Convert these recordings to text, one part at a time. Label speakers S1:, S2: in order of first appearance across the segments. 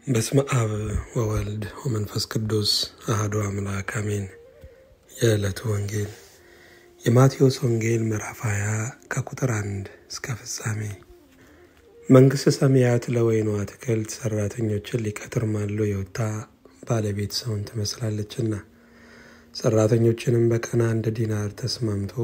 S1: በስመ አብ ወወልድ ወመንፈስ ቅዱስ አሐዱ አምላክ አሜን። የዕለቱ ወንጌል የማቴዎስ ወንጌል ምዕራፍ 20 ከቁጥር 1 እስከ ፍጻሜ። መንግሥተ ሰማያት ለወይኑ አትክልት ሠራተኞችን ሊቀጥር ማልዶ የወጣ ባለቤት ሰውን ትመስላለችና፣ ሠራተኞችንም በቀን 1 ዲናር ተስማምቶ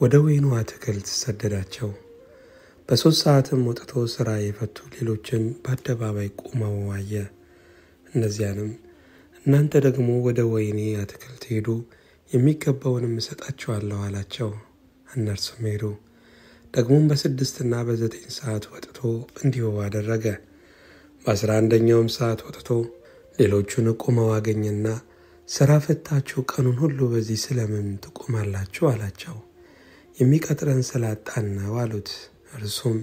S1: ወደ ወይኑ አትክልት ሰደዳቸው። በ3 ሰዓትም ወጥቶ ሥራ የፈቱ ሌሎችን በአደባባይ ቆመው አየ። እነዚያንም እናንተ ደግሞ ወደ ወይኔ አትክልት ሄዱ፣ የሚገባውንም እሰጣችኋለሁ አላቸው። እነርሱም ሄዱ። ደግሞም በ6ና በ9 ሰዓት ወጥቶ እንዲሁ አደረገ። በ11ኛውም ሰዓት ወጥቶ ሌሎቹን ቆመው አገኘና ሥራ ፈታችሁ ቀኑን ሁሉ በዚህ ስለምን ትቆማላችሁ አላቸው። የሚቀጥረን ስላጣን ነው አሉት። እርሱም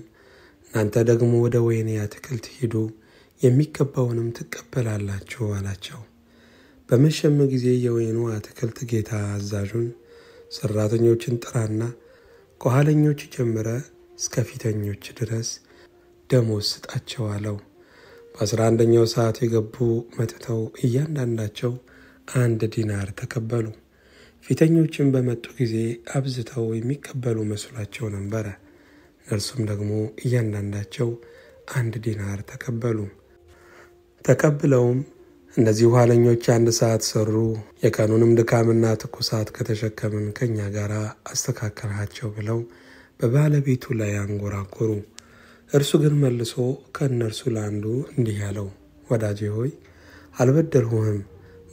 S1: እናንተ ደግሞ ወደ ወይኔ አትክልት ሂዱ፣ የሚገባውንም ትቀበላላችሁ አላቸው። በመሸም ጊዜ የወይኑ አትክልት ጌታ አዛዡን ሠራተኞችን ጥራና ከኋለኞች ጀምረ እስከ ፊተኞች ድረስ ደሞዝ ስጣቸው አለው። በ11ኛው ሰዓት የገቡ መጥተው እያንዳንዳቸው 1 ዲናር ተቀበሉ። ፊተኞችን በመጡ ጊዜ አብዝተው የሚቀበሉ መስሏቸው ነበረ። እርሱም ደግሞ እያንዳንዳቸው 1 ዲናር ተቀበሉ። ተቀብለውም እነዚህ ኋለኞች 1 ሰዓት ሠሩ፣ የቀኑንም ድካምና ትኩሳት ከተሸከምን ከእኛ ጋር አስተካከልሃቸው ብለው በባለቤቱ ላይ አንጎራጎሩ። እርሱ ግን መልሶ ከእነርሱ ለአንዱ እንዲህ አለው፣ ወዳጄ ሆይ አልበደልሁህም፣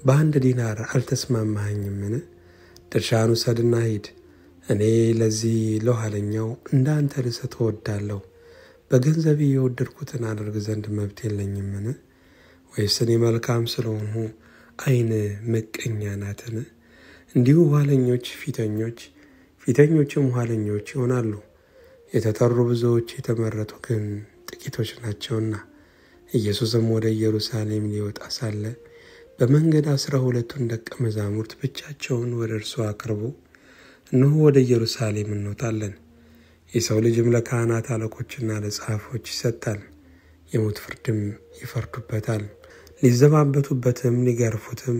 S1: በ1 ዲናር አልተስማማኸኝምን? ድርሻህን ውሰድና ሂድ። እኔ ለዚህ ለኋለኛው እንዳንተ ልሰጥ እወዳለሁ። በገንዘቤ የወደድኩትን አደርግ ዘንድ መብት የለኝምን? ወይስ እኔ መልካም ስለሆንሁ ዓይን ምቀኛ ናትን? እንዲሁ ኋለኞች ፊተኞች፣ ፊተኞችም ኋለኞች ይሆናሉ። የተጠሩ ብዙዎች፣ የተመረጡ ግን ጥቂቶች ናቸውና። ኢየሱስም ወደ ኢየሩሳሌም ሊወጣ ሳለ በመንገድ 12ቱን ደቀ መዛሙርት ብቻቸውን ወደ እርሱ አቅርቦ እነሆ ወደ ኢየሩሳሌም እንወጣለን፣ የሰው ልጅም ለካህናት አለቆችና ለጸሐፎች ይሰጣል፣ የሞት ፍርድም ይፈርዱበታል፣ ሊዘባበቱበትም ሊገርፉትም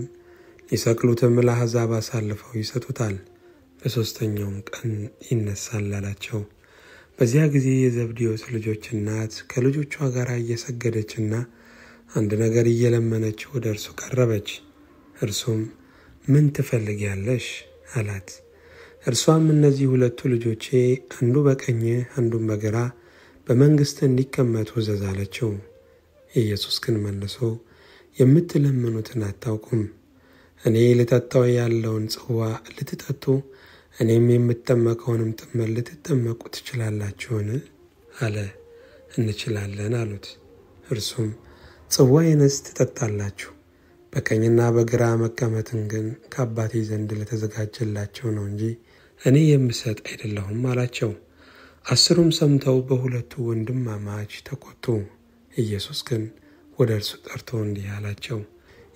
S1: ሊሰቅሉትም ለአሕዛብ አሳልፈው ይሰጡታል፣ በሦስተኛውም ቀን ይነሳል አላቸው። በዚያ ጊዜ የዘብዴዎስ ልጆች እናት ከልጆቿ ጋር እየሰገደችና አንድ ነገር እየለመነች ወደ እርሱ ቀረበች። እርሱም ምን ትፈልጊያለሽ አላት። እርሷም እነዚህ 2 ልጆቼ አንዱ በቀኝ አንዱም በግራ በመንግሥት እንዲቀመጡ እዘዝ አለችው። ኢየሱስ ግን መልሶ የምትለምኑትን አታውቁም። እኔ ልጠጣው ያለውን ጽዋ ልትጠጡ እኔም የምጠመቀውንም ጥመት ልትጠመቁ ትችላላችሁን አለ። እንችላለን አሉት። እርሱም ጽዋዬንስ ትጠጣላችሁ፣ በቀኝና በግራ መቀመጥን ግን ከአባቴ ዘንድ ለተዘጋጀላቸው ነው እንጂ እኔ የምሰጥ አይደለሁም አላቸው። 10ሩም ሰምተው በ2ቱ ወንድማማች ተቆጡ። ኢየሱስ ግን ወደ እርሱ ጠርቶ እንዲህ አላቸው፣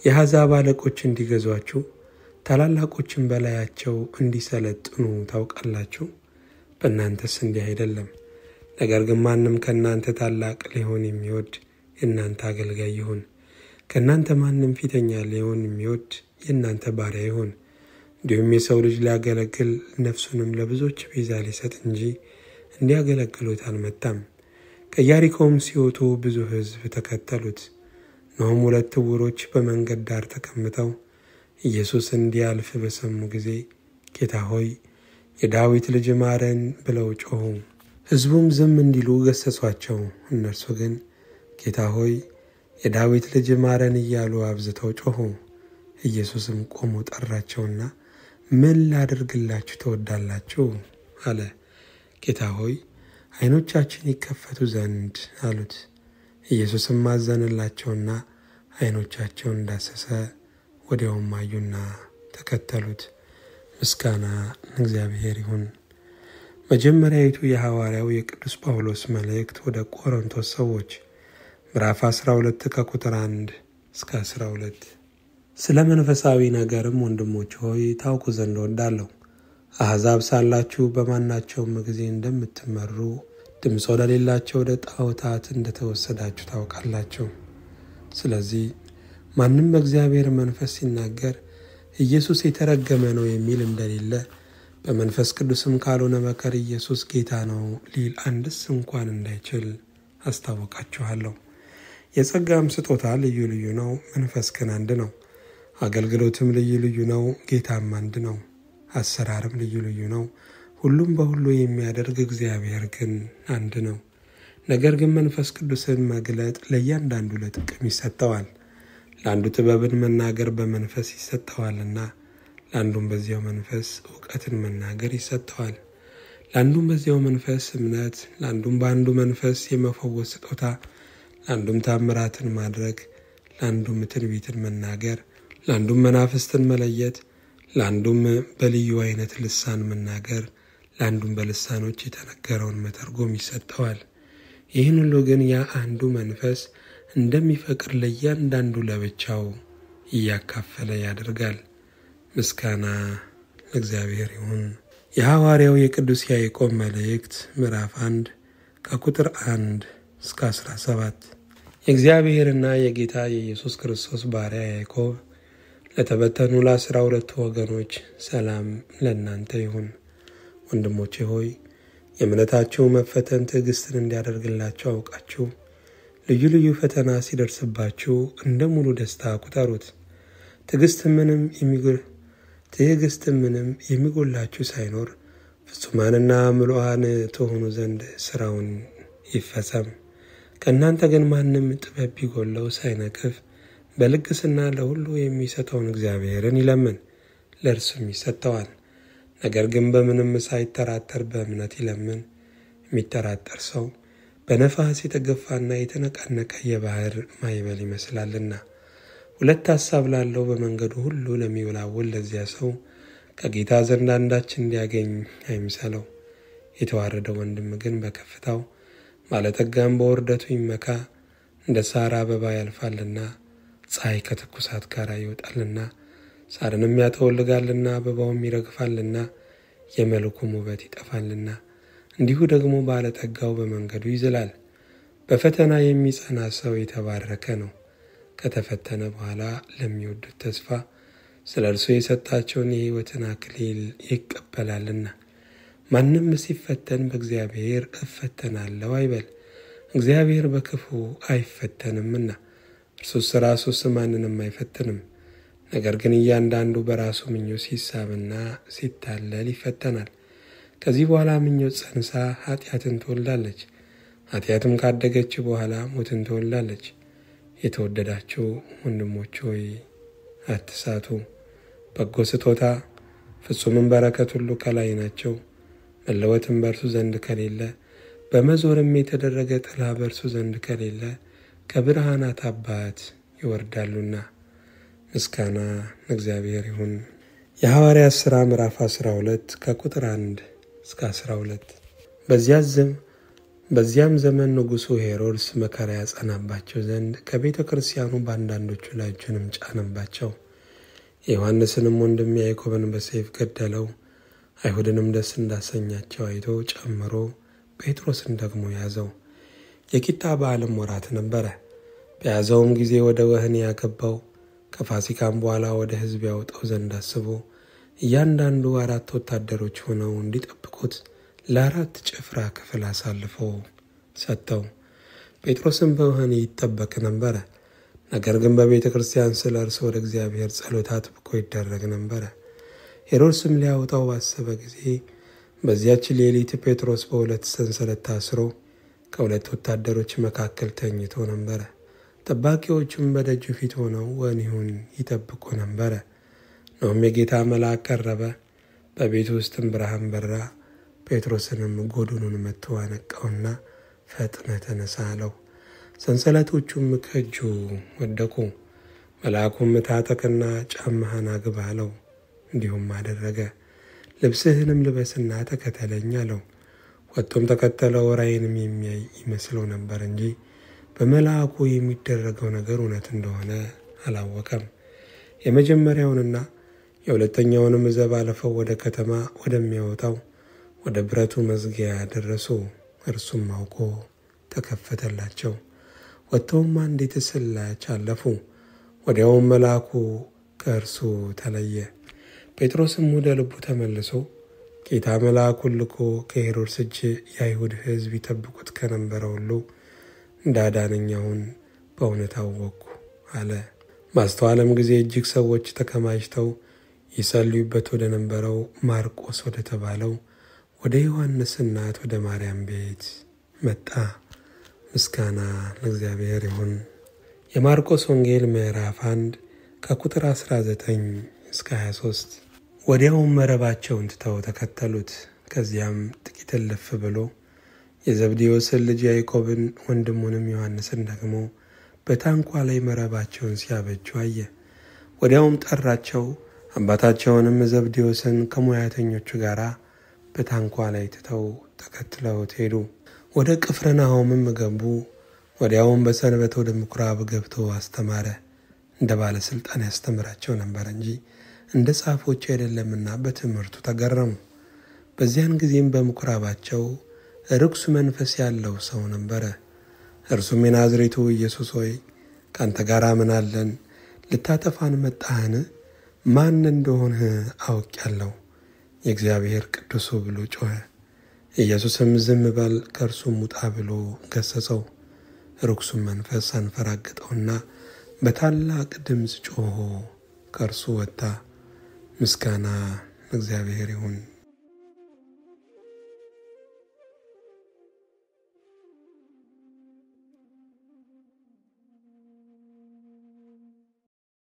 S1: የአሕዛብ አለቆች እንዲገዟችሁ ታላላቆችን በላያቸው እንዲሰለጥኑ ታውቃላችሁ። በእናንተስ እንዲህ አይደለም። ነገር ግን ማንም ከእናንተ ታላቅ ሊሆን የሚወድ የእናንተ አገልጋይ ይሁን። ከእናንተ ማንም ፊተኛ ሊሆን የሚወድ የእናንተ ባሪያ ይሁን። እንዲሁም የሰው ልጅ ሊያገለግል ነፍሱንም ለብዙዎች ቤዛ ሊሰጥ እንጂ እንዲያገለግሉት አልመጣም። ከኢያሪኮም ሲወጡ ብዙ ሕዝብ ተከተሉት። እነሆም 2 ዕውሮች በመንገድ ዳር ተቀምጠው ኢየሱስ እንዲያልፍ በሰሙ ጊዜ ጌታ ሆይ የዳዊት ልጅ ማረን ብለው ጮኹ። ሕዝቡም ዝም እንዲሉ ገሠጿቸው። እነርሱ ግን ጌታ ሆይ የዳዊት ልጅ ማረን እያሉ አብዝተው ጮኹ። ኢየሱስም ቆሞ ጠራቸውና ምን ላደርግላችሁ ትወዳላችሁ አለ። ጌታ ሆይ ዓይኖቻችን ይከፈቱ ዘንድ አሉት። ኢየሱስም አዘነላቸውና ዓይኖቻቸውን ዳሰሰ፣ ወዲያውም አዩና ተከተሉት። ምስጋና ለእግዚአብሔር ይሁን። መጀመሪያዊቱ የሐዋርያው የቅዱስ ጳውሎስ መልእክት ወደ ቆሮንቶስ ሰዎች ምዕራፍ 12 ከቁጥር 1 እስከ 12። ስለ መንፈሳዊ ነገርም ወንድሞች ሆይ ታውቁ ዘንድ እወዳለሁ። አሕዛብ ሳላችሁ በማናቸውም ጊዜ እንደምትመሩ ድምፅ ወደሌላቸው ወደ ጣዖታት እንደተወሰዳችሁ ታውቃላችሁ። ስለዚህ ማንም በእግዚአብሔር መንፈስ ሲናገር ኢየሱስ የተረገመ ነው የሚል እንደሌለ በመንፈስ ቅዱስም ካልሆነ በቀር ኢየሱስ ጌታ ነው ሊል አንድስ እንኳን እንዳይችል አስታውቃችኋለሁ። የጸጋም ስጦታ ልዩ ልዩ ነው፣ መንፈስ ግን አንድ ነው። አገልግሎትም ልዩ ልዩ ነው፣ ጌታም አንድ ነው። አሰራርም ልዩ ልዩ ነው፣ ሁሉም በሁሉ የሚያደርግ እግዚአብሔር ግን አንድ ነው። ነገር ግን መንፈስ ቅዱስን መግለጥ ለእያንዳንዱ ለጥቅም ይሰጠዋል። ለአንዱ ጥበብን መናገር በመንፈስ ይሰጠዋልና፣ ለአንዱም በዚያው መንፈስ እውቀትን መናገር ይሰጠዋል። ለአንዱም በዚያው መንፈስ እምነት፣ ለአንዱም በአንዱ መንፈስ የመፈወስ ስጦታ፣ ለአንዱም ታምራትን ማድረግ፣ ለአንዱም ትንቢትን መናገር፣ ለአንዱም መናፍስትን መለየት፣ ለአንዱም በልዩ አይነት ልሳን መናገር፣ ለአንዱም በልሳኖች የተነገረውን መተርጎም ይሰጠዋል። ይህን ሁሉ ግን ያ አንዱ መንፈስ እንደሚፈቅድ ለእያንዳንዱ ለብቻው እያካፈለ ያደርጋል። ምስጋና ለእግዚአብሔር ይሁን። የሐዋርያው የቅዱስ ያዕቆብ መልእክት ምዕራፍ 1 ከቁጥር 1 እስከ 17። የእግዚአብሔርና የጌታ የኢየሱስ ክርስቶስ ባሪያ ያዕቆብ ለተበተኑ ለ12 ወገኖች ሰላም ለእናንተ ይሁን። ወንድሞቼ ሆይ የእምነታችሁ መፈተን ትዕግስትን እንዲያደርግላችሁ አውቃችሁ ልዩ ልዩ ፈተና ሲደርስባችሁ እንደ ሙሉ ደስታ ቁጠሩት። ትዕግስት ምንም የሚጎላችሁ ሳይኖር ፍጹማንና ምሉዓን ትሆኑ ዘንድ ሥራውን ይፈጸም። ከእናንተ ግን ማንም ጥበብ ቢጎለው ሳይነቅፍ በልግስና ለሁሉ የሚሰጠውን እግዚአብሔርን ይለምን፣ ለእርሱም ይሰጠዋል። ነገር ግን በምንም ሳይጠራጠር በእምነት ይለምን። የሚጠራጠር ሰው በነፋስ የተገፋና የተነቃነቀ የባህር ማዕበል ይመስላልና። 2 ሐሳብ ላለው በመንገዱ ሁሉ ለሚወላወል ለዚያ ሰው ከጌታ ዘንድ አንዳች እንዲያገኝ አይምሰለው። የተዋረደ ወንድም ግን በከፍታው ባለጠጋም በውርደቱ ይመካ። እንደ ሳር አበባ ያልፋልና፣ ፀሐይ ከትኩሳት ጋር ይወጣልና፣ ሳርንም ያጠወልጋልና፣ አበባውም ይረግፋልና፣ የመልኩም ውበት ይጠፋልና። እንዲሁ ደግሞ ባለጠጋው በመንገዱ ይዝላል። በፈተና የሚጸና ሰው የተባረከ ነው። ከተፈተነ በኋላ ለሚወዱት ተስፋ ስለ እርሱ የሰጣቸውን የሕይወትን አክሊል ይቀበላልና። ማንም ሲፈተን በእግዚአብሔር እፈተናለሁ አይበል፣ እግዚአብሔር በክፉ አይፈተንምና። እርሱስ ራሱስ ማንንም አይፈትንም። ነገር ግን እያንዳንዱ በራሱ ምኞት ሲሳብና ሲታለል ይፈተናል። ከዚህ በኋላ ምኞት ጸንሳ ኃጢአትን ትወልዳለች። ኃጢአትም ካደገች በኋላ ሞትን ትወልዳለች። የተወደዳችሁ ወንድሞች ሆይ አትሳቱ። በጎ ስጦታ ፍጹምም በረከት ሁሉ ከላይ ናቸው። መለወጥም በእርሱ ዘንድ ከሌለ፣ በመዞርም የተደረገ ጥላ በእርሱ ዘንድ ከሌለ ከብርሃናት አባት ይወርዳሉና። ምስጋና ለእግዚአብሔር ይሁን። የሐዋርያት ሥራ ምዕራፍ 12 ከቁጥር 1 እስከ 12። በዚያም ዘመን ንጉሡ ሄሮድስ መከራ ያጸናባቸው ዘንድ ከቤተ ክርስቲያኑ በአንዳንዶቹ ላይ እጁንም ጫነባቸው። የዮሐንስንም ወንድም ያዕቆብን በሰይፍ ገደለው። አይሁድንም ደስ እንዳሰኛቸው አይቶ ጨምሮ ጴጥሮስን ደግሞ ያዘው። የቂጣ በዓልም ወራት ነበረ። በያዘውም ጊዜ ወደ ወህኒ ያገባው። ከፋሲካም በኋላ ወደ ሕዝብ ያወጣው ዘንድ አስቦ እያንዳንዱ 4 ወታደሮች ሆነው እንዲጠብቁት ለ4 ጭፍራ ክፍል አሳልፎ ሰጠው። ጴጥሮስም በወህኒ ይጠበቅ ነበረ። ነገር ግን በቤተ ክርስቲያን ስለ እርሱ ወደ እግዚአብሔር ጸሎት አጥብቆ ይደረግ ነበረ። ሄሮድስም ሊያወጣው ባሰበ ጊዜ በዚያች ሌሊት ጴጥሮስ በ2 ሰንሰለት ታስሮ ከ2 ወታደሮች መካከል ተኝቶ ነበረ። ጠባቂዎቹም በደጁ ፊት ሆነው ወህኒውን ይጠብቁ ነበረ። እነሆም የጌታ መልአክ ቀረበ፣ በቤቱ ውስጥም ብርሃን በራ። ጴጥሮስንም ጎድኑን መትቶ አነቃውና ፈጥነህ ተነሳ አለው። ሰንሰለቶቹም ከእጁ ወደቁ። መልአኩም ታጠቅና ጫማህን አግባ አለው። እንዲሁም አደረገ። ልብስህንም ልበስና ተከተለኝ አለው። ወጥቶም ተከተለው። ራእይንም የሚያይ ይመስለው ነበር እንጂ በመልአኩ የሚደረገው ነገር እውነት እንደሆነ አላወቀም። የመጀመሪያውንና የሁለተኛውንም ዘብ አልፈው ወደ ከተማ ወደሚያወጣው ወደ ብረቱ መዝጊያ ደረሱ። እርሱም አውቆ ተከፈተላቸው። ወጥተውም አንዲት ስላች አለፉ። ወዲያውም መልአኩ ከእርሱ ተለየ። ጴጥሮስም ወደ ልቡ ተመልሶ ጌታ መልአኩን ልኮ ከሄሮድስ እጅ የአይሁድ ሕዝብ ይጠብቁት ከነበረ ሁሉ እንዳዳነኝ አሁን በእውነት አወቅኩ አለ። ማስተዋለም ጊዜ እጅግ ሰዎች ተከማችተው ይጸልዩበት ወደ ነበረው ማርቆስ ወደ ተባለው ወደ ዮሐንስ እናት ወደ ማርያም ቤት መጣ። ምስጋና ለእግዚአብሔር ይሁን። የማርቆስ ወንጌል ምዕራፍ 1 ከቁጥር 19 እስከ 23። ወዲያውም መረባቸውን ትተው ተከተሉት። ከዚያም ጥቂት እልፍ ብሎ የዘብዴዎስን ልጅ ያዕቆብን ወንድሙንም ዮሐንስን ደግሞ በታንኳ ላይ መረባቸውን ሲያበጁ አየ። ወዲያውም ጠራቸው። አባታቸውንም ዘብዴዎስን ከሙያተኞቹ ጋር በታንኳ ላይ ትተው ተከትለውት ሄዱ። ወደ ቅፍርናሆምም ገቡ። ወዲያውም በሰንበት ወደ ምኩራብ ገብቶ አስተማረ። እንደ ባለሥልጣን ያስተምራቸው ነበር እንጂ እንደ ጻፎች አይደለምና በትምህርቱ ተገረሙ። በዚያን ጊዜም በምኩራባቸው ርኩስ መንፈስ ያለው ሰው ነበረ። እርሱም የናዝሬቱ ኢየሱስ ሆይ ካንተ ጋር ምን አለን? ልታጠፋን መጣህን? ማን እንደሆንህ አውቄአለሁ፣ የእግዚአብሔር ቅዱሱ ብሎ ጮኸ። ኢየሱስም ዝም በል ከእርሱም ውጣ ብሎ ገሰጸው። ርኩሱም መንፈስ አንፈራገጠውና በታላቅ ድምፅ ጮኾ ከእርሱ ወጣ። ምስጋና ለእግዚአብሔር ይሁን።